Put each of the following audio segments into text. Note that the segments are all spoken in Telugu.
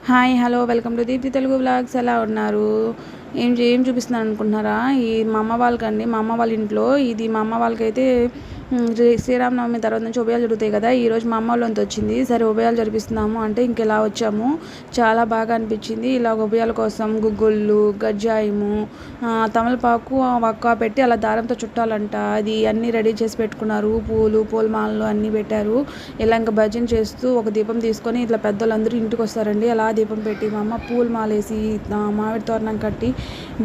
Hi hello welcome to Deepti Telugu vlogs. ఎలా ఉన్నారు? ఏం చూపిస్తున్నాను అనుకుంటున్నారా? ఈ మా అమ్మ వాళ్ళకండి, మా అమ్మ వాళ్ళ ఇంట్లో ఇది. మా అమ్మ వాళ్ళకైతే శ్రీరామనవమి తర్వాత నుంచి ఉభయాలు జరుగుతాయి కదా. ఈరోజు మా అమ్మ వాళ్ళంతా వచ్చింది. సరే ఉభయాలు జరిపిస్తున్నాము అంటే ఇంకెలా వచ్చాము. చాలా బాగా అనిపించింది. ఇలా ఉభయాల కోసం గుగ్గుళ్ళు, గజ్జాయము, తమలపాకు వక్క పెట్టి అలా దారంతో చుట్టాలంట. అది అన్నీ రెడీ చేసి పెట్టుకున్నారు. పూలమాలలు అన్నీ పెట్టారు. ఇలా ఇంకా భజన చేస్తూ ఒక దీపం తీసుకొని ఇట్లా పెద్దోళ్ళందరూ ఇంటికి వస్తారండి. అలా దీపం పెట్టి మా అమ్మ పూలు మాలేసి మామిడి తోరణం కట్టి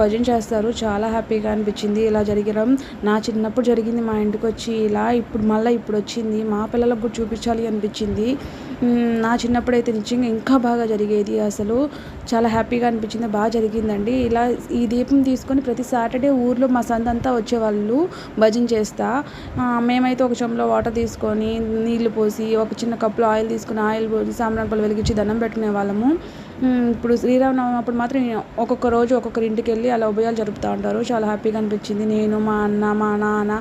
భజన చేస్తారు. చాలా హ్యాపీగా అనిపించింది ఇలా జరగడం. నా చిన్నప్పుడు జరిగింది మా ఇంటికి వచ్చి ఇలా. ఇప్పుడు వచ్చింది. మా పిల్లలకు కూడా చూపించాలి అనిపించింది. నా చిన్నప్పుడు అయితే నిజంగా ఇంకా బాగా జరిగేది. అసలు చాలా హ్యాపీగా అనిపించింది. బాగా జరిగిందండి. ఇలా ఈ దీపం తీసుకొని ప్రతి సాటర్డే ఊర్లో మా సందంతా వచ్చేవాళ్ళు భజన చేస్తా. మేమైతే ఒక చెంబులో వాటర్ తీసుకొని నీళ్లు పోసి ఒక చిన్న కప్పులో ఆయిల్ తీసుకుని ఆయిల్ పోసి సాంబ్రాణి పళ్ళు వెలిగించి దండం పెట్టుకునే వాళ్ళము. ఇప్పుడు శ్రీరామనవమి అప్పుడు మాత్రం ఒక్కొక్క రోజు ఒక్కొక్కరి ఇంటికి వెళ్ళి అలా ఉభయాలు జరుపుతూ ఉంటారు. చాలా హ్యాపీగా అనిపించింది. నేను, మా అన్న, మా నాన్న,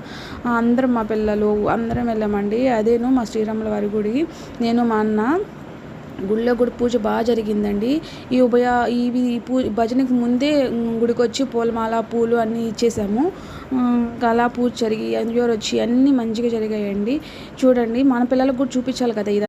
అందరం, మా పిల్లలు అందరం వెళ్ళామండి. అదేను మా శ్రీరాముల వారి గుడి. నేను, మా అన్న గుడిలో కూడా పూజ బాగా జరిగిందండి. భజనకి ముందే గుడికి వచ్చి పూలమాల పూలు అన్నీ ఇచ్చేసాము. అలా పూజ జరిగి అందరూ వచ్చి అన్నీ మంచిగా జరిగాయండి. చూడండి, మన పిల్లలకు కూడా చూపించాలి కదా ఇది.